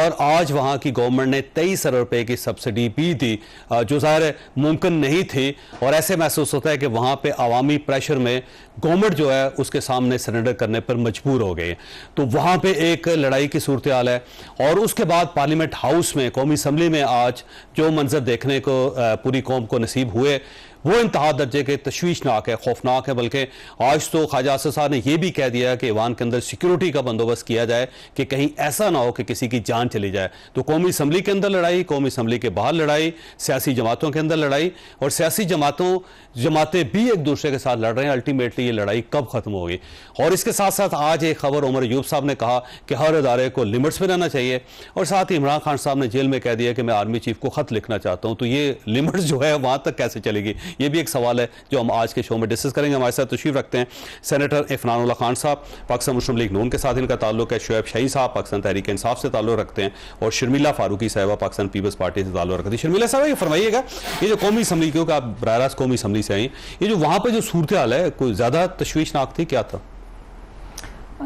और आज वहाँ की गवर्नमेंट ने 23 अरब रुपए की सब्सिडी भी दी, जो ज़ाहिर मुमकिन नहीं थी। और ऐसे महसूस होता है कि वहाँ पे अवामी प्रेशर में गवर्नमेंट जो है उसके सामने सरेंडर करने पर मजबूर हो गई। तो वहाँ पे एक लड़ाई की सूरत हाल है। और उसके बाद पार्लियामेंट हाउस में, कौमी असम्बली में आज जो मंजर देखने को पूरी कौम को नसीब हुए वो इंतहा दर्जे के तशवीशनाक है, खौफनाक है। बल्कि आज तो ख्वाजा आसिफ साहब ने यह भी कह दिया कि ईवान के अंदर सिक्योरिटी का बंदोबस्त किया जाए कि कहीं ऐसा ना हो कि किसी की जान चली जाए। तो कौमी असम्बली के अंदर लड़ाई, कौमी असम्बली के बाहर लड़ाई, सियासी जमातों के अंदर लड़ाई, और सियासी जमातें भी एक दूसरे के साथ लड़ रहे हैं। अल्टीमेटली ये लड़ाई कब खत्म होगी? और इसके साथ साथ आज एक खबर, उमर अयूब साहब ने कहा कि हर अदारे को लिमिट्स में रहना चाहिए, और साथ ही इमरान खान साहब ने जेल में कह दिया कि मैं आर्मी चीफ को खत लिखना चाहता हूं। तो ये लिमिट्स जो है वहां तक कैसे चलेगी, ये भी एक सवाल है जो हम आज के शो में डिस्कस करेंगे। हमारे साथ तशरीफ रखते हैं सेनेटर इफनानुल्लाह खान साहब, पाकिस्तान मुस्लिम लीग नून के साथ इनका ताल्लुक है। शुएब शाही साहब पाकिस्तान तहरीक इंसाफ से ताल्लुक रखते हैं, और शर्मिला फारूकी साहिबा पाकिस्तान पीपल्स पार्टी से ताल्लुक रखती है। शर्मिला साहब, ये फरमाइएगा, ये जो कौमी असम्बली, क्योंकि आप बराह रास्त कौमी असम्बली से आई, ये जो वहां पर जो सूरत हाल है कोई ज्यादा तशवीशनाक थी, क्या था?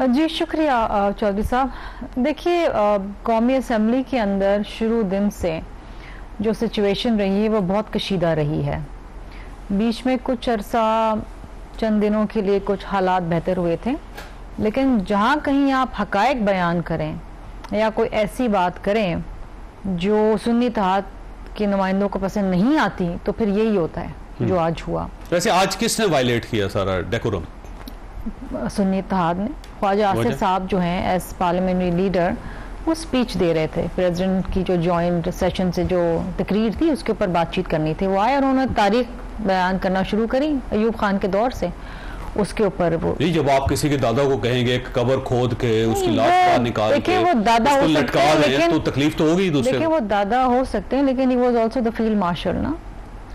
जी शुक्रिया चौधरी साहब। देखिए, कौमी असम्बली के अंदर शुरू दिन से जो सिचुएशन रही है वो बहुत कशीदा रही है। बीच में कुछ अरसा, चंद दिनों के लिए कुछ हालात बेहतर हुए थे, लेकिन जहाँ कहीं आप हकायक बयान करें या कोई ऐसी बात करें जो सुन्नी इत्तेहाद के नुमाइंदों को पसंद नहीं आती, तो फिर यही होता है जो आज हुआ। वैसे आज किसने वायलेट किया सारा डेकोरम? सुन्नी इत्तेहाद ने। ख्वाजा आसिफ साहब जो हैं एज पार्लियामेंट्री लीडर, वो स्पीच दे रहे थे। प्रेसिडेंट की जो जॉइंट सेशन से जो तकरीर थी उसके ऊपर बातचीत करनी थी। वो आए और उन्होंने तारीख बयान करना शुरू करी अयूब खान के दौर से। उसके ऊपर वो जब आप किसी के दादा को कहेंगे एक कब्र खोद के उसकी लाश बाहर निकाल के वो दादा हो सकते हैं, लेकिन तो तकलीफ तो होगी दूसरे। देखिए, वो दादा हो सकते हैं, लेकिन he was also the field marshal ना।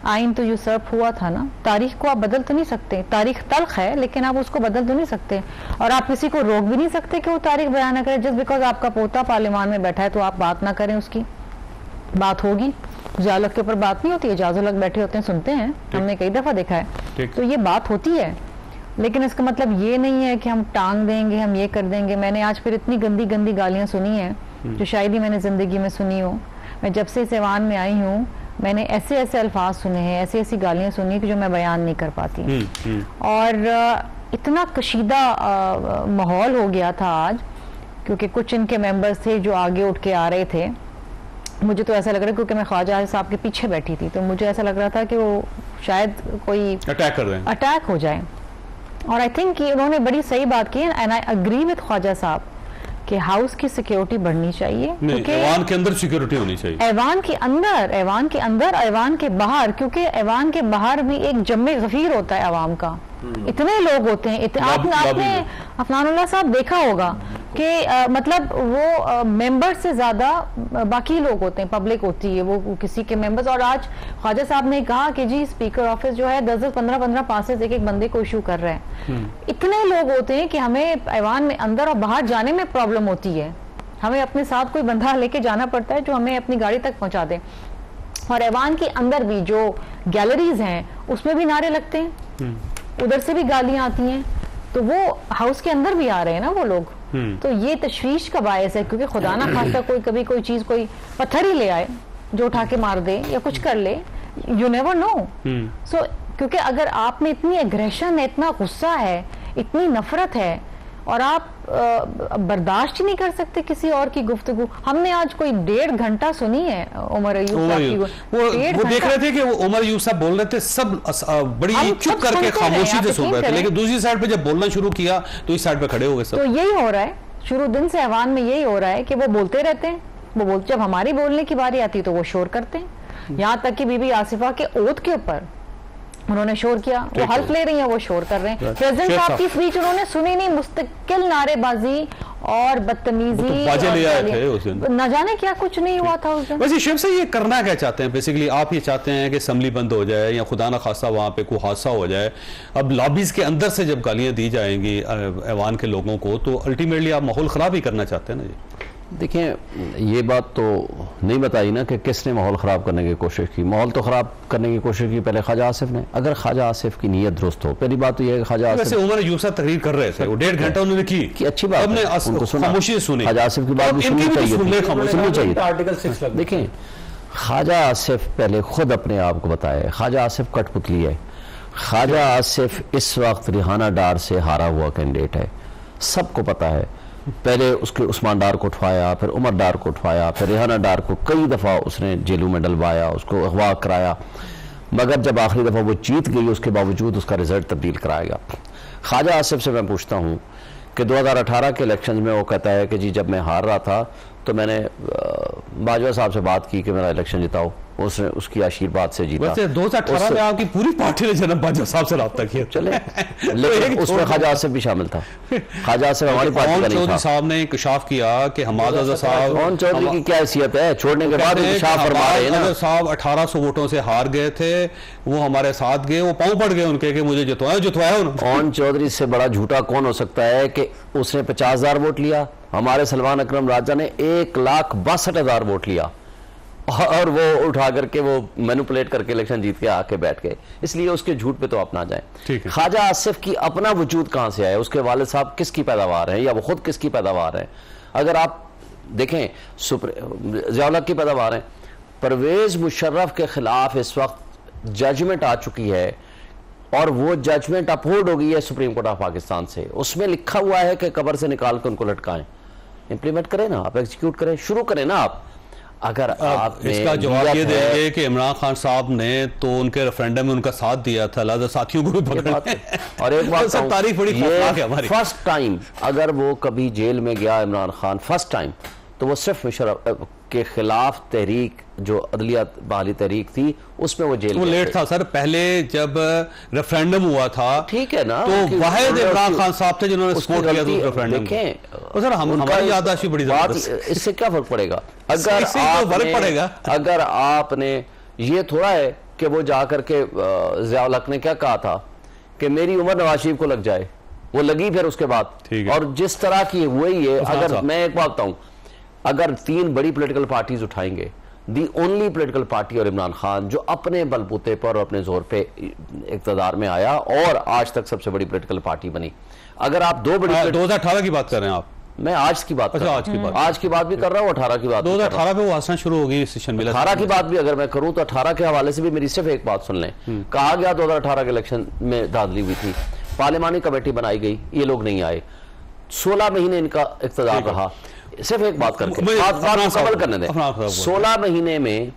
आइन तो यूसर्फ हुआ था ना। तारीख को आप बदल तो नहीं सकते, तारीख तल्ख है, लेकिन आप उसको बदल तो नहीं सकते, और आप किसी को रोक भी नहीं सकते कि वो तारीख बयान ना करे। जस्ट बिकॉज आपका पोता पार्लियामान में बैठा है तो आप बात ना करें, उसकी बात होगी। जालक के ऊपर बात नहीं होती है, जाजुलक बैठे होते हैं, सुनते हैं, हमने कई दफा देखा है। तो ये बात होती है, लेकिन इसका मतलब ये नहीं है कि हम टांग देंगे, हम ये कर देंगे। मैंने आज फिर इतनी गंदी गंदी गालियां सुनी हैं जो शायद ही मैंने जिंदगी में सुनी हो। मैं जब से इस ऐवान में आई हूँ मैंने ऐसे ऐसे अल्फाज सुने हैं, ऐसी ऐसी गालियां सुनी कि जो मैं बयान नहीं कर पाती। और इतना कशीदा माहौल हो गया था आज, क्योंकि कुछ इनके मेंबर्स थे जो आगे उठ के आ रहे थे। मुझे तो ऐसा लग रहा है, क्योंकि मैं ख्वाजा साहब के पीछे बैठी थी, तो मुझे ऐसा लग रहा था कि वो शायद कोई अटैक हो जाए। और आई थिंक उन्होंने बड़ी सही बात की, and I agree with Khwaja साहब कि हाउस की सिक्योरिटी बढ़नी चाहिए, क्योंकि ऐवान के अंदर सिक्योरिटी होनी चाहिए। ऐवान के अंदर, ऐवान के अंदर, ऐवान के बाहर, क्योंकि ऐवान के बाहर भी एक जम्मे गफीर होता है अवाम का। इतने लोग होते हैं, आपने अफनानुल्लाह साहब देखा होगा कि मतलब वो मेंबर से ज्यादा बाकी लोग होते हैं, पब्लिक होती है वो किसी के मेंबर्स। और आज ख्वाजा साहब ने कहा कि जी स्पीकर ऑफिस जो है 10-10, 15-15 पासेस एक एक बंदे को इशू कर रहे हैं। इतने लोग होते हैं कि हमें ऐवान में अंदर और बाहर जाने में प्रॉब्लम होती है। हमें अपने साथ कोई बंदा लेके जाना पड़ता है जो हमें अपनी गाड़ी तक पहुंचा दे। और ऐवान के अंदर भी जो गैलरीज हैं उसमें भी नारे लगते हैं, उधर से भी गालियां आती हैं, तो वो हाउस के अंदर भी आ रहे हैं ना वो लोग। तो ये तशवीश का बायस है, क्योंकि खुदा ना खास्ता कोई कभी कोई चीज, कोई पत्थर ही ले आए जो उठा के मार दे या कुछ कर ले, यू नेवर नो। सो क्योंकि अगर आप में इतनी एग्रेशन है, इतना गुस्सा है, इतनी नफरत है, और आप बर्दाश्त ही नहीं कर सकते किसी और की गुफ्तगू। हमने आज कोई 1.5 घंटा सुनी है उमर अयूब साहब की। वो देख रहे थे कि वो उमर अयूब साहब बोल रहे थे, सब बड़ी चुप करके खामोशी से सुन रहे थे, लेकिन दूसरी साइड पे जब बोलना शुरू किया तो इस साइड पे खड़े हो गए सब। तो यही हो रहा है, शुरू दिन से ऐवान में यही हो रहा है कि वो बोलते रहते हैं, वो जब हमारी बोलने की बारी आती है तो वो शोर करते हैं। यहाँ तक कि बीबी आसिफा के ओथ के ऊपर उन्होंने शोर किया, वो हल्फ ले रही हैं, वो शोर कर रहे हैं। प्रेसिडेंट साहब की स्पीच उन्होंने सुनी नहीं, मुस्तकिल नारेबाजी और बदतमीजी, न जाने क्या कुछ नहीं हुआ था उस दिन। वैसे शेख से ये करना क्या चाहते हैं बेसिकली? आप ये चाहते हैं कि असम्बली बंद हो जाए या खुदा ना खासा वहाँ पे कोई हादसा हो जाए। अब लॉबीज के अंदर से जब गालियाँ दी जाएंगी ऐवान के लोगों को, तो अल्टीमेटली आप माहौल खराब ही करना चाहते हैं ना जी? देखें, ये बात तो नहीं बताई ना कि किसने माहौल ख़राब करने की कोशिश की। माहौल तो ख़राब करने की कोशिश की पहले ख्वाजा आसिफ ने। अगर ख्वाजा आसिफ की नीयत दुरुस्त हो, पहली बात तो यह है कि ख्वाजा आसिफ वैसे उमर अयूब साहब तकरीर कर रहे थे, वो 1.5 घंटा उन्होंने की अच्छी बात हमने है, उनको सुना, खामोशी से सुनी। ख्वाजा आसिफ की बात भी सुननी चाहिए। आर्टिकल 6 देखें, ख्वाजा आसिफ पहले खुद अपने आप को बताए, ख्वाजा आसिफ कठपुतली है। ख्वाजा आसिफ इस वक्त रिहाना डार से हारा हुआ कैंडिडेट है, सबको पता है। पहले उसके उस्मान डार को उठवाया, फिर उमर डार को उठवाया, फिर रिहाना डार को कई दफ़ा उसने जेलों में डलवाया, उसको अगवा कराया, मगर जब आखिरी दफ़ा वो जीत गई उसके बावजूद उसका रिजल्ट तब्दील कराया गया। ख्वाजा आसिफ से मैं पूछता हूँ कि 2018 के इलेक्शन में वो कहता है कि जी जब मैं हार रहा था तो मैंने बाजवा साहब से बात की कि मेरा इलेक्शन जिताओ, उसने उसकी आशीर्वाद से जीता। वैसे 2018 में आपकी पूरी पार्टी ने जनाब बाजवा साहब से रब्ता किया। चले लेकिन उसमें ख्वाजा आसिफ भी शामिल था। ख्वाजा आसिफ हमारी पार्टी का नहीं था। चौधरी साहब ने इंकशाफ किया कि हमाद अजहर साहब, कौन चौधरी की क्या हैसियत है, छोड़ने के बाद इंकशाफ फरमा रहे हैं ना। साहब 1800 वोटों से हार गए थे, वो हमारे साथ गए, वो पांव पड़ गए उनके कि मुझे जितवाया उन्होंने। कौन चौधरी से बड़ा झूठा कौन हो सकता है कि उसने 50,000 वोट लिया, हमारे सलमान अकरम राजा ने 1,62,000 वोट लिया और वो उठा करके वो मैनिपुलेट करके इलेक्शन जीत के आके बैठ गए। इसलिए उसके झूठ पे तो आप ना जाएं। ख्वाजा आसिफ की अपना वजूद कहां से आया, उसके वालिद साहब किसकी पैदावार है या वो खुद किसकी पैदावार है? अगर आप देखें ज़िया-उल-हक की पैदावार है। परवेज मुशर्रफ के खिलाफ इस वक्त जजमेंट आ चुकी है और वो जजमेंट अपहोल्ड हो गई है सुप्रीम कोर्ट ऑफ पाकिस्तान से। उसमें लिखा हुआ है कि कब्र से निकाल कर उनको लटकाएं। इंप्लीमेंट करें ना आप, एग्जीक्यूट करें, शुरू करें ना आप। अगर आप इसका जवाब ये देंगे कि इमरान खान साहब ने तो उनके रेफरेंडम में उनका साथ दिया था, लिहाजा साथियों को भी पकड़ और एक बात सब तारीफ बड़ी खौफनाक है हमारी। फर्स्ट टाइम अगर वो कभी जेल में गया इमरान खान, फर्स्ट टाइम, तो वो सिर्फ मुशर्रफ के खिलाफ तहरीक जो अदलिया बहाली तहरीक थी उसमें वो जेल, वो लेट था सर। पहले जब रेफरेंडम हुआ था, ठीक है ना, तो वाहिद इमरान खान साहब थे जिन्होंने सपोर्ट किया था रेफरेंडम। देखें सर हमारी याददाश्त बड़ी जबरदस्त, इससे क्या फर्क पड़ेगा? अगर आपने ये थोड़ा है कि वो जाकर के ज़िया-उल-हक ने क्या कहा था कि मेरी उम्र नवाज शरीफ को लग जाए, वो लगी फिर उसके बाद। और जिस तरह की वही है। अगर मैं एक बात बताऊं, अगर 3 बड़ी पॉलिटिकल पार्टीज उठाएंगे, दी ओनली पॉलिटिकल पार्टी और इमरान खान जो अपने बलबूते पर और अपने जोर पे इक़्तिदार में आया और आज तक सबसे बड़ी पॉलिटिकल पार्टी बनी। अगर आप 2 बड़ी 2018 की बात कर रहे हैं आप? मैं आज की बात आज की बात भी कर रहा हूँ, 18 की बात 2018 पे वो हंसना शुरू हो गई। 18 की बात भी अगर मैं करूं तो 18 के हवाले से भी मेरी सिर्फ एक बात सुन लें। कहा गया 2018 के इलेक्शन में धांधली हुई थी, पार्लिमानी कमेटी बनाई गई, ये लोग नहीं आए, 16 महीने इनका इक़्तिदार रहा। सिर्फ एक बात करके बात मुकम्मल करने दें। 16 महीने में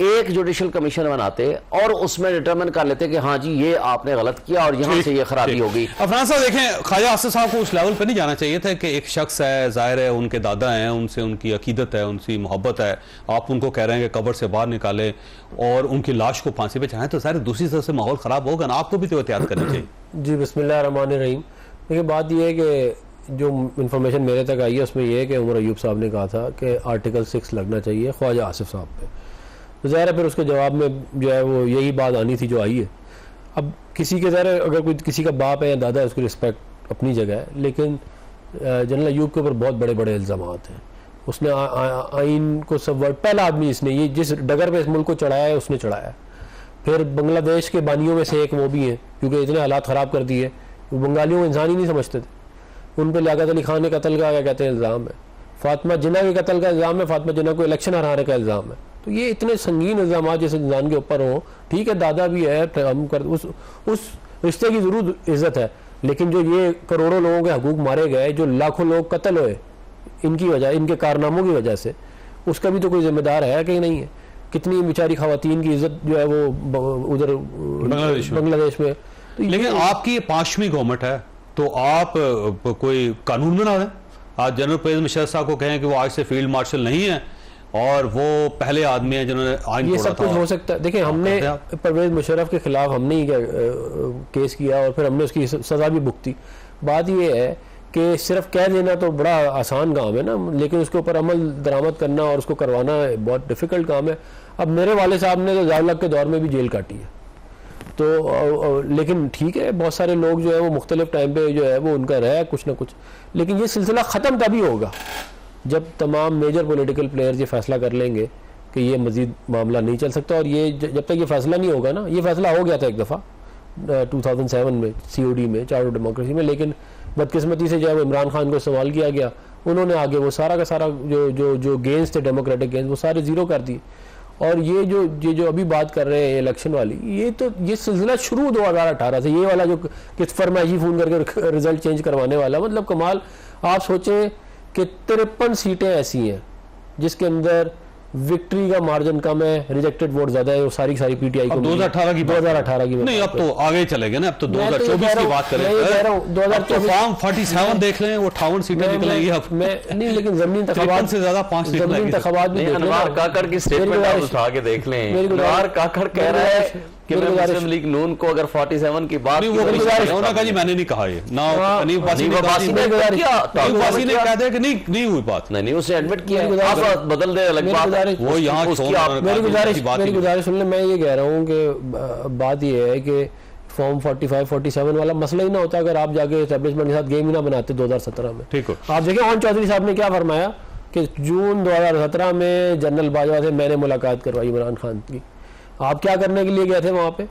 एक जुडिशल कमीशन बनाते और उसमें डिटरमिन कर लेते कि हाँ जी ये आपने गलत किया और यहां से ये खराबी होगी। अफरान साहब देखें, ख्वाजा आसिफ साहब को उस लेवल पे नहीं जाना चाहिए था कि एक शख्स है, जाहिर है उनके दादा हैं, उनसे उनकी अकीदत है, उनसी मोहब्बत है, आप उनको कह रहे हैं कि कब्र से बाहर निकाले और उनकी लाश को फांसी पे चढ़ाएं, तो सारे दूसरी तरफ से माहौल खराब होगा ना, आपको भी तो एहतियात करनी चाहिए। जी बिस्मिल्लाह रहमान रहीम। देखिए बात यह है कि जो इन्फॉर्मेशन मेरे तक आई है उसमें यह है कि उमर अयूब साहब ने कहा था कि आर्टिकल 6 लगना चाहिए ख्वाजा आसिफ साहब पे, तो ज़ाहिर है फिर उसके जवाब में जो है वो यही बात आनी थी जो आई है। अब किसी के ज़ाहिर अगर कोई किसी का बाप है या दादा है उसकी रिस्पेक्ट अपनी जगह है, लेकिन जनरल अयूब के ऊपर बहुत बड़े बड़े इल्ज़ामात हैं। उसने आइन को सबवर्ट, पहला आदमी इसने ये जिस डगर पे इस मुल्क को चढ़ाया है उसने चढ़ाया है। फिर बांग्लादेश के बानियों में से एक वो भी हैं, क्योंकि इतने हालात ख़राब कर दिए, वो बंगालियों को इंसान ही नहीं समझते थे। उन पर लियाकत अली खान ने कत्ल का क्या कहते हैं इल्ज़ाम है, फातिमा जिन्ना के कत्ल का इल्ज़ाम है, फातिमा जिन्ना को इलेक्शन हराने का इल्ज़ाम है। तो ये इतने संगीन इल्ज़ाम जिस इंसान के ऊपर हो, ठीक है दादा भी है, हम कर उस रिश्ते की ज़रूर इज्जत है, लेकिन जो ये करोड़ों लोगों के हकूक मारे गए, जो लाखों लोग कत्ल हुए इनकी वजह, इनके कारनामों की वजह से, उसका भी तो कोई जिम्मेदार है कि नहीं है? कितनी बेचारी खवातीन की इज्जत जो है वो उधर बांग्लादेश में। तो लेकिन आपकी 5वीं गवर्नमेंट है, तो आप कोई कानून बना दें। आज जनरल परवेज मुशर्रफ साहब को कहें कि वो आज से फील्ड मार्शल नहीं है और वो पहले आदमी है जिन्होंने आइन ये सब कुछ हो सकता है। देखिए हमने परवेज मुशर्रफ के खिलाफ हमने ही केस किया और फिर हमने उसकी सजा भी भुगती। बात ये है कि सिर्फ कह देना तो बड़ा आसान काम है ना, लेकिन उसके ऊपर अमल दरामद करना और उसको करवाना बहुत डिफिकल्ट काम है। अब मेरे वाले साहब ने तो ज़िया-उल-हक के दौर में भी जेल काटी है, तो लेकिन ठीक है बहुत सारे लोग जो है वो मुख्तलिफ टाइम पे जो है वो उनका रहा है कुछ ना कुछ, लेकिन ये सिलसिला ख़त्म तभी होगा जब तमाम मेजर पॉलिटिकल प्लेयर्स ये फैसला कर लेंगे कि ये मजीद मामला नहीं चल सकता, और ये जब तक ये फैसला नहीं होगा ना, ये फैसला हो गया था एक दफ़ा 2007 में COD में, चार्टर डेमोक्रेसी में, लेकिन बदकिस्मती से जब इमरान खान को इस्तेमाल किया गया, उन्होंने आगे वो सारा का सारा जो गेंस थे, डेमोक्रेटिक गेंस, वो सारे ज़ीरो कर दिए। और ये जो अभी बात कर रहे हैं इलेक्शन वाली, ये सिलसिला शुरू 2018 से, ये वाला जो किस फरमाइशी फ़ोन करके रिजल्ट चेंज करवाने वाला, मतलब कमाल। आप सोचें कि 53 सीटें ऐसी हैं जिसके अंदर विक्ट्री का मार्जिन कम है, रिजेक्टेड वोट ज्यादा है, वो सारी PTI को। 2018 की 2018 की नहीं, अब तो आगे चले गए ना, अब तो 2024 की बात करें। 2024 फॉर्म 47 देख लें, वो 58 सीटें निकलेंगी अब। मैं नहीं, लेकिन जमीन इंतखाबात से ज्यादा 5 इंतखाबात भी अनवार काकड़ की स्टेटमेंट उठा के देख लें। अनवार काकड़ कह रहा है कि मैं मुस्लिम लीग नून को अगर 47 की बात जी, मैंने नहीं कहा ये ना, अनीफ वासी ने कह दिया कि नहीं हुई बात। नहीं, उसने एडमिट किया, आप बदल दे अलग बात, वो यहाँ मेरी गुजारिश सुन ले। मैं ये कह रहा हूँ कि बात ये है कि फॉर्म 45-47 वाला मसला ही ना होता अगर आप जाके एस्टेब्लिशमेंट के साथ गेम ही ना बनाते 2017 में। ठीक है, आप देखें ओन चौधरी साहब ने क्या फरमाया कि जून 2017 में जनरल बाजवा से मैंने मुलाकात करवाई इमरान खान की। आप क्या करने के लिए गए थे वहां पे?